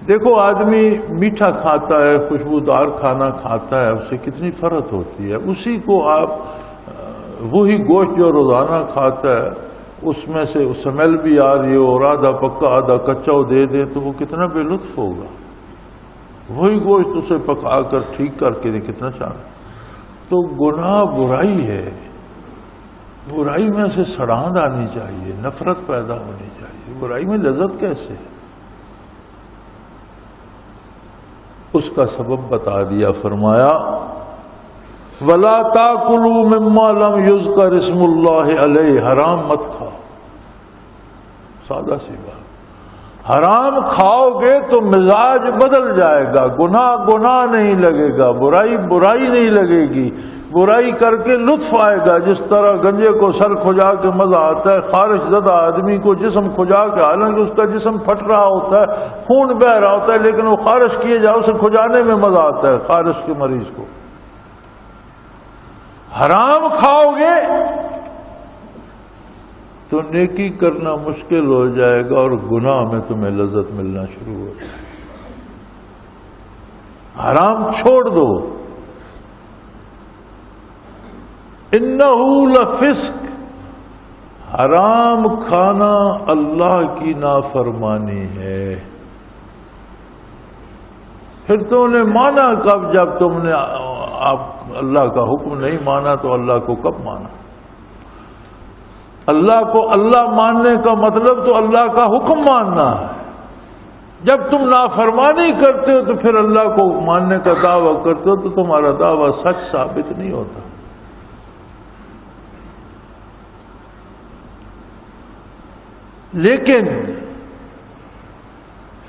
دیکھو آدمی میٹھا کھاتا ہے، خوشبودار کھانا کھاتا ہے، اس سے کتنی فرحت ہوتی ہے۔ اسی کو آپ وہی گوشت جو روزانہ کھاتا ہے اس میں سے سمیل بھی آ رہی ہو اور آدھا پکا آدھا کچا دے دیں تو وہ کتنا بے لطف ہوگا۔ وہی گوشت اسے پکا کر ٹھیک کر کے کتنا چاہتا۔ تو گناہ برائی ہے، برائی میں سے سڑاند آنی چاہیے، نفرت پیدا ہونی چاہیے۔ برائی میں لذت کیسے؟ اس کا سبب بتا دیا، فرمایا وَلَا تَأْكُلُوا مِمَّا لَمْ يُذْكَرِ اسْمُ اللَّهِ عَلَيْهِ، حرام مت کھاؤ۔ سادہ سی بات، حرام کھاؤ گے تو مزاج بدل جائے گا، گناہ گناہ نہیں لگے گا، برائی برائی نہیں لگے گی، برائی کر کے لطف آئے گا۔ جس طرح گنجے کو سر کھجا کے مزہ آتا ہے، خارش زدہ آدمی کو جسم کھجا کے، حالانکہ اس کا جسم پھٹ رہا ہوتا ہے، خون بہ رہا ہوتا ہے، لیکن وہ خارش کیے جاؤ اسے کھجانے میں مزہ آتا ہے خارش کے مریض کو۔ حرام کھاؤ گے تو نیکی کرنا مشکل ہو جائے گا اور گناہ میں تمہیں لذت ملنا شروع ہو جائے گا۔ حرام چھوڑ دو۔ انہو لفسق، حرام کھانا اللہ کی نافرمانی ہے۔ پھر تم نے مانا کب؟ جب تم نے آپ اللہ کا حکم نہیں مانا تو اللہ کو کب مانا؟ اللہ کو اللہ ماننے کا مطلب تو اللہ کا حکم ماننا ہے۔ جب تم نافرمانی کرتے ہو تو پھر اللہ کو ماننے کا دعویٰ کرتے ہو تو تمہارا دعویٰ سچ ثابت نہیں ہوتا۔ لیکن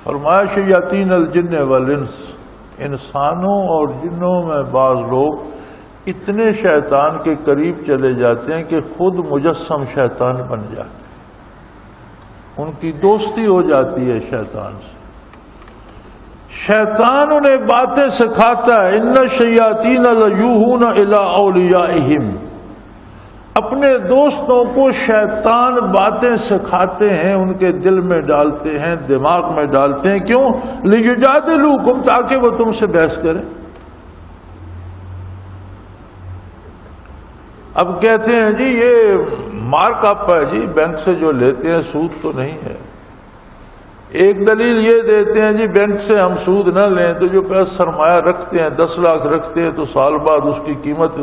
فرمایا شیاطین الجن والانس، انسانوں اور جنوں میں بعض لوگ اتنے شیطان کے قریب چلے جاتے ہیں کہ خود مجسم شیطان بن جاتے ہیں، ان کی دوستی ہو جاتی ہے شیطان سے۔ شیطان انہیں باتیں سکھاتا ہے، ان الشیاطین لیوحون الی اولیائہم، اپنے دوستوں کو شیطان باتیں سکھاتے ہیں، ان کے دل میں ڈالتے ہیں، دماغ میں ڈالتے ہیں۔ کیوں؟ لیجادلوکم، تاکہ وہ تم سے بحث کریں۔ اب کہتے ہیں جی یہ مارک اپ ہے جی، بینک سے جو لیتے ہیں سود تو نہیں ہے۔ ایک دلیل یہ دیتے ہیں جی بینک سے ہم سود نہ لیں تو جو پیسہ سرمایہ رکھتے ہیں 10 لاکھ رکھتے ہیں تو سال بعد اس کی قیمت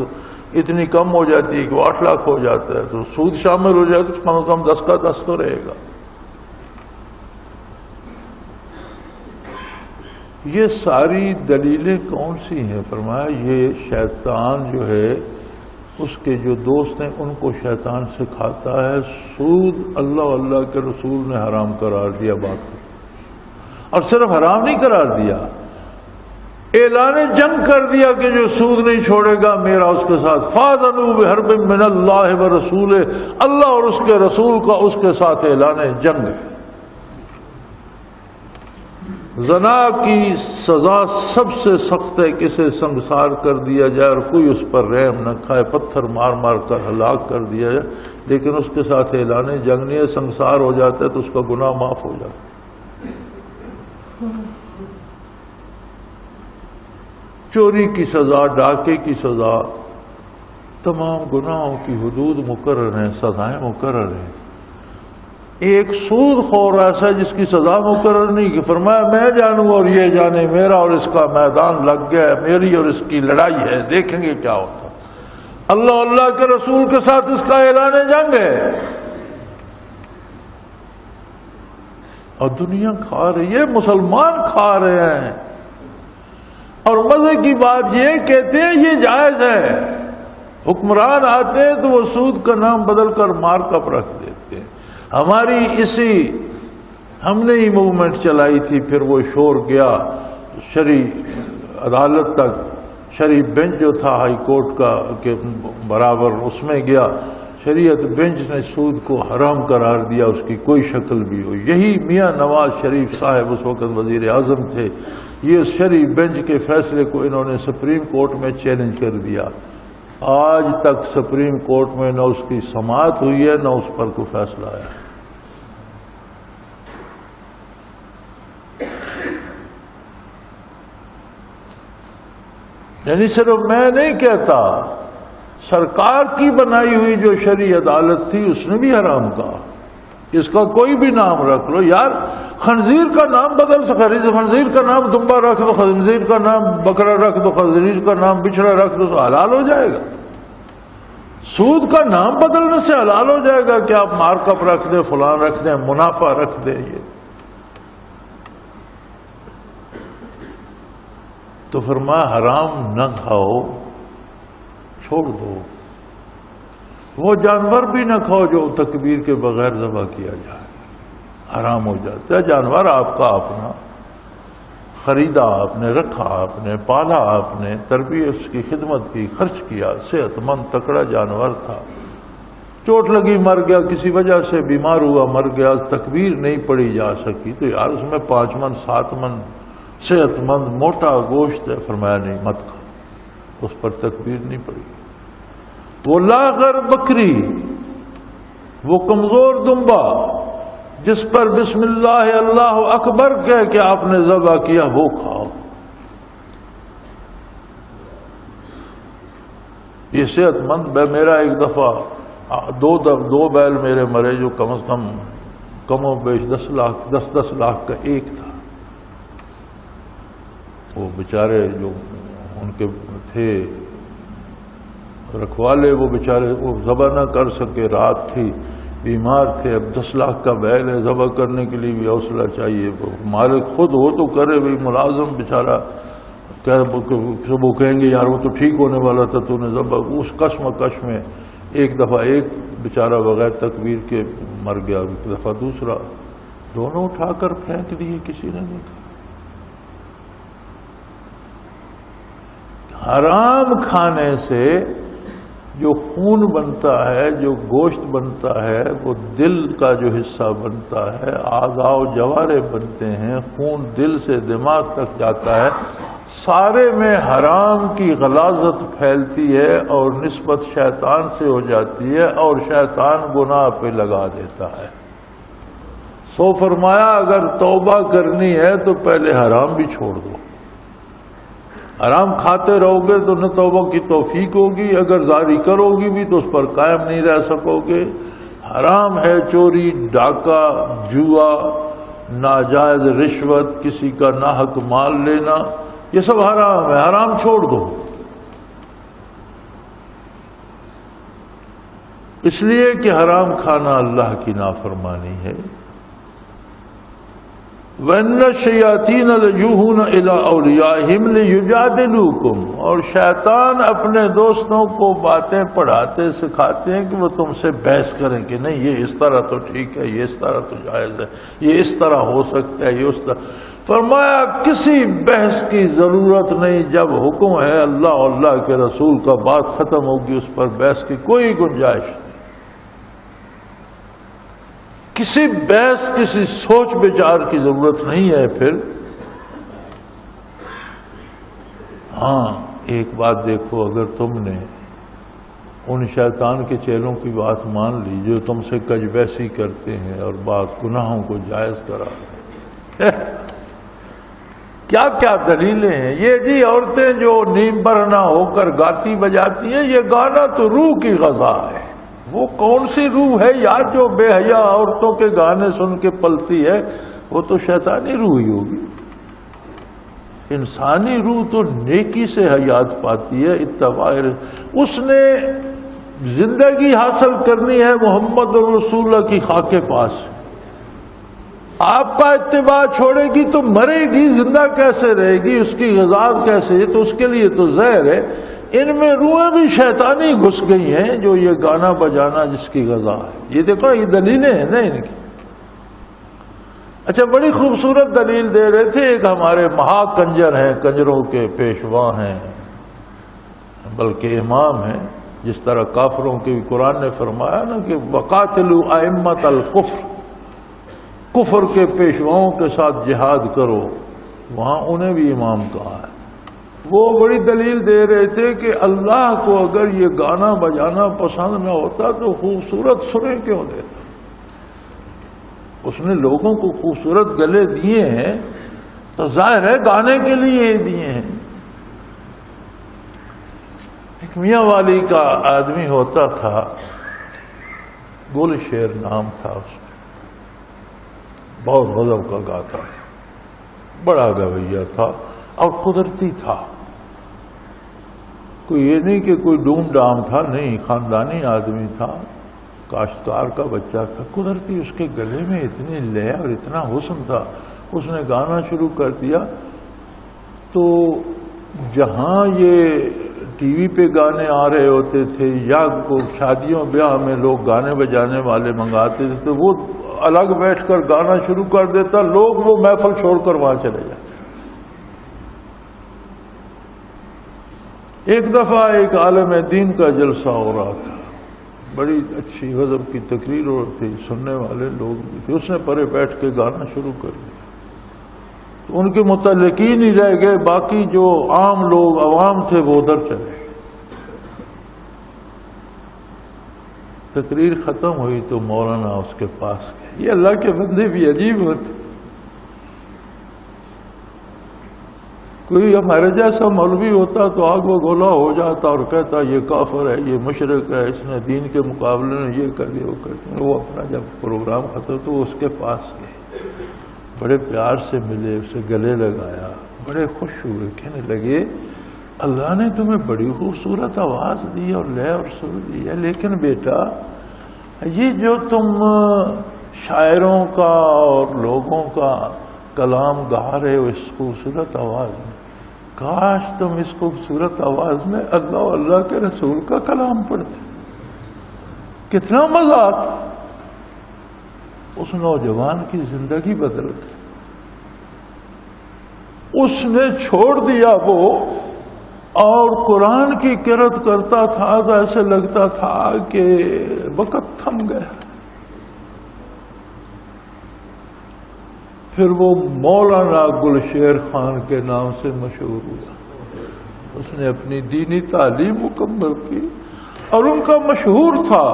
اتنی کم ہو جاتی ہے کہ وہ 8 لاکھ ہو جاتا ہے، تو سود شامل ہو جائے تو کم از کم 10 کا 10 تو رہے گا۔ یہ ساری دلیلیں کون سی ہیں؟ فرمایا یہ شیطان جو ہے اس کے جو دوست ہیں ان کو شیطان سکھاتا ہے۔ سود اللہ اللہ کے رسول نے حرام قرار دیا، بات اور صرف حرام نہیں قرار دیا، اعلان جنگ کر دیا کہ جو سود نہیں چھوڑے گا میرا اس کے ساتھ فاذنوا بحرب من اللہ ورسولہ، اللہ اور اس کے رسول کا اس کے ساتھ اعلان جنگ ہے۔ زنا کی سزا سب سے سخت ہے کہ اسے سنگسار کر دیا جائے اور کوئی اس پر رحم نہ کھائے، پتھر مار مار کر ہلاک کر دیا جائے، لیکن اس کے ساتھ اعلان جنگ نہیں ہے۔ سنگسار ہو جاتا ہے تو اس کا گناہ معاف ہو جاتا ہے۔ چوری کی سزا، ڈاکے کی سزا، تمام گناہوں کی حدود مقرر ہیں، سزائیں مقرر ہیں۔ ایک سود خور ایسا جس کی سزا مقرر نہیں، کہ فرمایا میں جانوں اور یہ جانے، میرا اور اس کا میدان لگ گیا ہے، میری اور اس کی لڑائی ہے، دیکھیں گے کیا ہوتا۔ اللہ اللہ کے رسول کے ساتھ اس کا اعلان جنگ ہے اور دنیا کھا رہی ہے، مسلمان کھا رہے ہیں۔ اور مزے کی بات یہ کہتے ہیں یہ جائز ہے، حکمران آتے ہیں تو وہ سود کا نام بدل کر مارک اپ رکھ دیتے ہیں۔ ہماری ہم نے ہی موومنٹ چلائی تھی، پھر وہ شور گیا شرعی عدالت تک، شرعی بینچ جو تھا ہائی کورٹ کا کے برابر، اس میں گیا، شریعت بینچ نے سود کو حرام قرار دیا، اس کی کوئی شکل بھی ہو۔ یہی میاں نواز شریف صاحب اس وقت وزیر اعظم تھے، یہ شرعی بینچ کے فیصلے کو انہوں نے سپریم کورٹ میں چیلنج کر دیا۔ آج تک سپریم کورٹ میں نہ اس کی سماعت ہوئی ہے نہ اس پر کوئی فیصلہ آیا۔ یعنی صرف میں نہیں کہتا، سرکار کی بنائی ہوئی جو شرعی عدالت تھی اس نے بھی حرام کہا۔ اس کا کوئی بھی نام رکھ لو یار، خنزیر کا نام بدل سکتا، خنزیر کا نام دمبا رکھ دو، خنزیر کا نام بکرا رکھ دو، خنزیر کا نام بچڑا رکھ دو تو حلال ہو جائے گا۔ سود کا نام بدلنے سے حلال ہو جائے گا کہ آپ مارک اپ رکھ دیں، فلان رکھ دیں، منافع رکھ دیں۔ یہ تو فرمایا حرام نہ کھاؤ، چھوڑ دو۔ وہ جانور بھی نہ کھاؤ جو تکبیر کے بغیر ذبح کیا جائے، حرام ہو جاتا ہے۔ جانور آپ کا اپنا، خریدا آپ نے، رکھا آپ نے، پالا آپ نے، تربیت اس کی خدمت کی، خرچ کیا، صحت مند تکڑا جانور تھا، چوٹ لگی مر گیا، کسی وجہ سے بیمار ہوا مر گیا، تکبیر نہیں پڑی جا سکی، تو یار اس میں 5 من 7 من صحت مند موٹا گوشت ہے، فرمایا نہیں مت کھا، اس پر تکبیر نہیں پڑی۔ وہ لاغر بکری، وہ کمزور دمبا جس پر بسم اللہ اللہ اکبر کہہ کہ آپ نے ذبح کیا، وہ کھاؤ۔ یہ صحت مند میرا ایک دفعہ دو بیل میرے مرے جو کم از کم و بیش 10 لاکھ کا ایک تھا۔ وہ بیچارے جو ان کے تھے رکھوالے، وہ بیچارے وہ ذبح نہ کر سکے، رات تھی، بیمار تھے۔ اب 10 لاکھ کا بیل ہے، ذبح کرنے کے لیے بھی حوصلہ چاہیے، مالک خود ہو تو کرے، بھی ملازم بیچارہ سب وہ کہیں گے یار وہ تو ٹھیک ہونے والا تھا، تو نے ذبح۔ اس کشمکش میں ایک دفعہ ایک بیچارہ بغیر تکبیر کے مر گیا، ایک دفعہ دوسرا، دونوں اٹھا کر پھینک دیے، کسی نے نہیں کہا۔ حرام کھانے سے جو خون بنتا ہے، جو گوشت بنتا ہے، وہ دل کا جو حصہ بنتا ہے، اعضاء و جوارے بنتے ہیں، خون دل سے دماغ تک جاتا ہے، سارے میں حرام کی غلاظت پھیلتی ہے اور نسبت شیطان سے ہو جاتی ہے اور شیطان گناہ پہ لگا دیتا ہے۔ سو فرمایا اگر توبہ کرنی ہے تو پہلے حرام بھی چھوڑ دو۔ حرام کھاتے رہو گے تو نہ توبہ کی توفیق ہوگی، اگر جاری کرو گی بھی تو اس پر قائم نہیں رہ سکو گے۔ حرام ہے چوری، ڈاکہ، جوا، ناجائز رشوت، کسی کا ناحق مال لینا، یہ سب حرام ہے، حرام چھوڑ دو۔ اس لیے کہ حرام کھانا اللہ کی نافرمانی ہے۔ وَإِنَّ الشَّيَاطِينَ لَيُوحُونَ إِلَىٰ أَوْلِيَائِهِمْ لِيُجَادِلُوكُمْ، اور شیطان اپنے دوستوں کو باتیں پڑھاتے سکھاتے ہیں کہ وہ تم سے بحث کریں کہ نہیں یہ اس طرح تو ٹھیک ہے، یہ اس طرح تو جائز ہے، یہ اس طرح ہو سکتا ہے، یہ اس طرح۔ فرمایا کسی بحث کی ضرورت نہیں، جب حکم ہے اللہ اور اللہ کے رسول کا بات ختم ہوگی، اس پر بحث کی کوئی گنجائش نہیں۔ کسی بحث، کسی سوچ بچار کی ضرورت نہیں ہے۔ پھر ہاں ایک بات دیکھو، اگر تم نے ان شیطان کے چیلوں کی بات مان لی جو تم سے کج بحثی کرتے ہیں اور بات گناہوں کو جائز کرا، کیا کیا دلیلیں ہیں یہ جی۔ عورتیں جو نیم برہنہ ہو کر گاتی بجاتی ہیں، یہ گانا تو روح کی غذا ہے۔ وہ کون سی روح ہے یار جو بے حیا عورتوں کے گانے سن کے پلتی ہے؟ وہ تو شیطانی روح ہی ہوگی۔ انسانی روح تو نیکی سے حیات پاتی ہے، اتباع۔ اس نے زندگی حاصل کرنی ہے محمد رسول اللہ کی خاک پاس، آپ کا اتباع چھوڑے گی تو مرے گی، زندہ کیسے رہے گی؟ اس کی غذا کیسے؟ تو اس کے لیے تو زہر ہے۔ ان میں روحیں بھی شیطانی گھس گئی ہیں جو یہ گانا بجانا جس کی غذا ہے۔ یہ دیکھو یہ دلیلیں ہیں نا ان کی۔ اچھا بڑی خوبصورت دلیل دے رہے تھے، ایک ہمارے مہا کنجر ہیں، کنجروں کے پیشوا ہیں، بلکہ امام ہیں، جس طرح کافروں کے قرآن نے فرمایا نا کہ وقاتلوا ائمۃ الکفر، کفر کے پیشواؤں کے ساتھ جہاد کرو، وہاں انہیں بھی امام کہا ہے۔ وہ بڑی دلیل دے رہے تھے کہ اللہ کو اگر یہ گانا بجانا پسند نہ ہوتا تو خوبصورت سریں کیوں دیتا؟ اس نے لوگوں کو خوبصورت گلے دیے ہیں تو ظاہر ہے گانے کے لیے دیے ہیں۔ ایک میاں والی کا آدمی ہوتا تھا، گل شیر نام تھا اس کا، بہت غضب کا گاتا تھا، بڑا گویہ تھا اور قدرتی تھا۔ کوئی یہ نہیں کہ کوئی ڈوم ڈام تھا، نہیں، خاندانی آدمی تھا، کاشتکار کا بچہ تھا، قدرتی اس کے گلے میں اتنی لے اور اتنا حسن تھا۔ اس نے گانا شروع کر دیا تو جہاں یہ ٹی وی پہ گانے آ رہے ہوتے تھے یا کو شادیوں بیاہ میں لوگ گانے بجانے والے منگاتے تھے تو وہ الگ بیٹھ کر گانا شروع کر دیتا، لوگ وہ محفل چھوڑ کر وہاں چلے جاتے۔ ایک دفعہ ایک عالم دین کا جلسہ ہو رہا تھا، بڑی اچھی غضب کی تقریر ہو رہی تھی، سننے والے لوگ بھی تھے، اس نے پرے بیٹھ کے گانا شروع کر دیا تو ان کے متعلقین ہی رہ گئے، باقی جو عام لوگ عوام تھے وہ ادھر چلے۔ تقریر ختم ہوئی تو مولانا اس کے پاس گئے۔ یہ اللہ کے بندے بھی عجیب ہوتے، کوئی ہمارے جیسا مولوی ہوتا تو آگ و گولا ہو جاتا اور کہتا یہ کافر ہے، یہ مشرک ہے، اس نے دین کے مقابلے میں یہ کر دیا وہ کر دیا۔ وہ اپنا جب پروگرام ختم تو وہ اس کے پاس گئے، بڑے پیار سے ملے، اسے گلے لگایا، بڑے خوش ہوئے، کہنے لگے اللہ نے تمہیں بڑی خوبصورت آواز دی اور لے اور سر دی ہے، لیکن بیٹا یہ جو تم شاعروں کا اور لوگوں کا کلام گا رہے ہو اس خوبصورت آواز میں، کاش تم اس خوبصورت آواز میں اللہ اور اللہ کے رسول کا کلام پڑھتے، کتنا مزہ آتا۔ اس نوجوان کی زندگی بدل گئی، اس نے چھوڑ دیا وہ اور قرآن کی قرأت کرتا تھا تو ایسے لگتا تھا کہ وقت تھم گیا۔ پھر وہ مولانا گلشیر خان کے نام سے مشہور ہوا، اس نے اپنی دینی تعلیم مکمل کی اور ان کا مشہور تھا،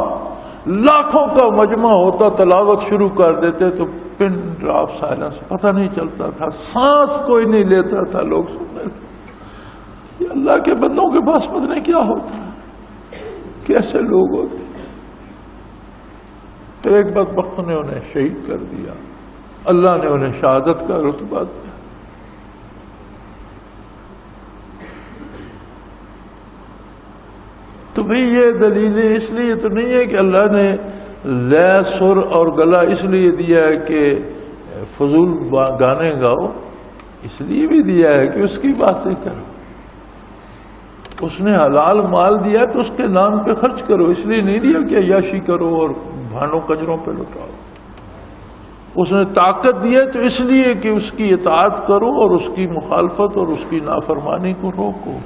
لاکھوں کا مجمع ہوتا، تلاوت شروع کر دیتے تو پن ڈراپ سائلنس، پتہ نہیں چلتا تھا، سانس کوئی نہیں لیتا تھا، لوگ سننے لگے۔ یہ اللہ کے بندوں کے پاس پتہ نہیں کیا ہوتا، کیسے لوگ ہوتے۔ تو ایک بدبخت نے انہیں شہید کر دیا، اللہ نے انہیں شہادت کا رتبہ دیا۔ تو بھئی یہ دلیلیں اس لیے تو نہیں ہے کہ اللہ نے لے سر اور گلا اس لیے دیا ہے کہ فضول گانے گاؤ، اس لیے بھی دیا ہے کہ اس کی باتیں کرو۔ اس نے حلال مال دیا تو اس کے نام پہ خرچ کرو، اس لیے نہیں دیا کہ عیاشی کرو اور بھانوں کنجروں پہ لٹاؤ۔ اس نے طاقت دی ہے تو اس لیے کہ اس کی اطاعت کرو اور اس کی مخالفت اور اس کی نافرمانی کو روکو۔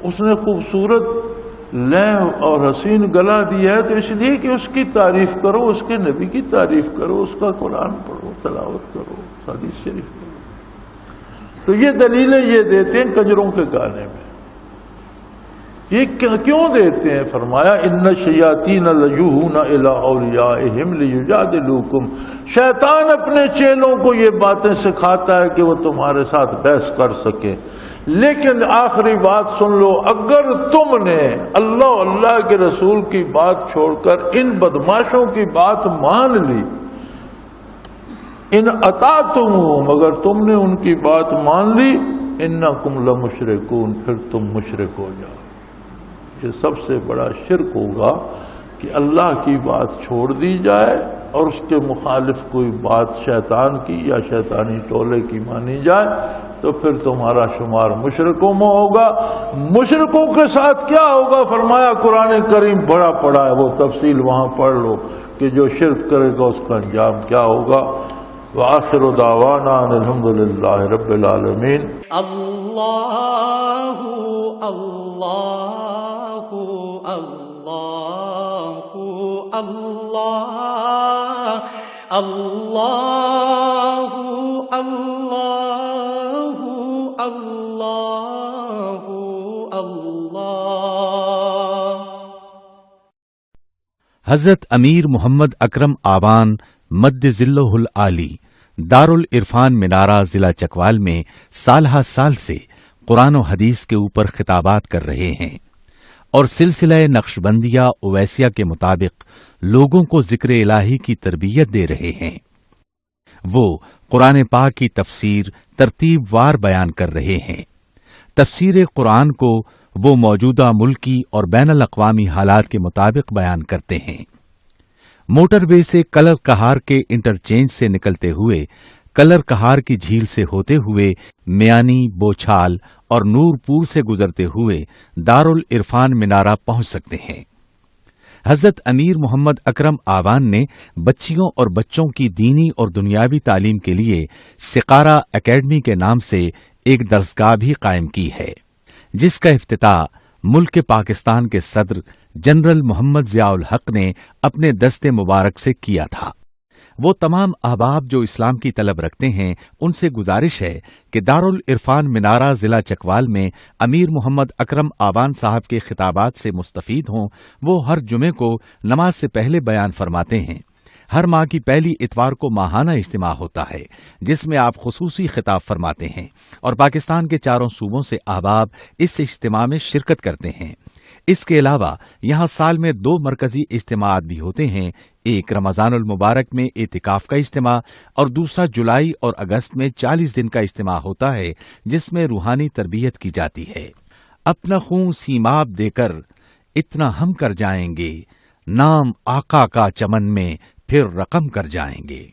اس نے خوبصورت لے اور حسین گلا دیا ہے تو اس لیے کہ اس کی تعریف کرو، اس کے نبی کی تعریف کرو، اس کا قرآن پڑھو، تلاوت کرو، حدیث شریف کرو۔ تو یہ دلیلیں یہ دیتے ہیں کنجروں کے گانے میں۔ یہ کیوں دیتے ہیں؟ فرمایا ان الشیاطین لیوحون الی اولیاءہم لیجادلوکم، شیطان اپنے چیلوں کو یہ باتیں سکھاتا ہے کہ وہ تمہارے ساتھ بحث کر سکے، لیکن آخری بات سن لو، اگر تم نے اللہ اللہ کے رسول کی بات چھوڑ کر ان بدماشوں کی بات مان لی، ان اطعتموہم، اگر تم نے ان کی بات مان لی، انکم لمشرکون، پھر تم مشرک ہو جاؤ۔ یہ سب سے بڑا شرک ہوگا کہ اللہ کی بات چھوڑ دی جائے اور اس کے مخالف کوئی بات شیطان کی یا شیطانی ٹولے کی مانی جائے تو پھر تمہارا شمار مشرکوں میں ہوگا۔ مشرکوں کے ساتھ کیا ہوگا فرمایا قرآن کریم بڑا پڑا ہے، وہ تفصیل وہاں پڑھ لو کہ جو شرک کرے گا اس کا انجام کیا ہوگا۔ وآخر دعوانا ان الحمد للہ رب العالمین۔ اللہ اللہ اللہ اللہ اللہ اللہ اللہ اللہ۔ حضرت امیر محمد اکرم آبان مد ذلہ العالی دارالعرفان منارہ ضلع چکوال میں سالہ سال سے قرآن و حدیث کے اوپر خطابات کر رہے ہیں اور سلسلہ نقشبندیہ اویسیہ کے مطابق لوگوں کو ذکر الہی کی تربیت دے رہے ہیں۔ وہ قرآن پاک کی تفسیر ترتیب وار بیان کر رہے ہیں۔ تفسیر قرآن کو وہ موجودہ ملکی اور بین الاقوامی حالات کے مطابق بیان کرتے ہیں۔ موٹر وے سے کلر کہار کے انٹرچینج سے نکلتے ہوئے کلر کہار کی جھیل سے ہوتے ہوئے میانی، بوچھال اور نور پور سے گزرتے ہوئے دارالعرفان منارہ پہنچ سکتے ہیں۔ حضرت امیر محمد اکرم آبان نے بچیوں اور بچوں کی دینی اور دنیاوی تعلیم کے لیے سقارہ اکیڈمی کے نام سے ایک درسگاہ بھی قائم کی ہے، جس کا افتتاح ملک پاکستان کے صدر جنرل محمد ضیاء الحق نے اپنے دست مبارک سے کیا تھا۔ وہ تمام احباب جو اسلام کی طلب رکھتے ہیں ان سے گزارش ہے کہ دارالعرفان منارہ ضلع چکوال میں امیر محمد اکرم آبان صاحب کے خطابات سے مستفید ہوں۔ وہ ہر جمعے کو نماز سے پہلے بیان فرماتے ہیں۔ ہر ماہ کی پہلی اتوار کو ماہانہ اجتماع ہوتا ہے جس میں آپ خصوصی خطاب فرماتے ہیں اور پاکستان کے چاروں صوبوں سے احباب اس اجتماع میں شرکت کرتے ہیں۔ اس کے علاوہ یہاں سال میں 2 مرکزی اجتماعات بھی ہوتے ہیں، ایک رمضان المبارک میں اعتکاف کا اجتماع اور دوسرا جولائی اور اگست میں 40 دن کا اجتماع ہوتا ہے جس میں روحانی تربیت کی جاتی ہے۔ اپنا خون سیماب دے کر اتنا ہم کر جائیں گے، نام آقا کا چمن میں پھر رقم کر جائیں گے۔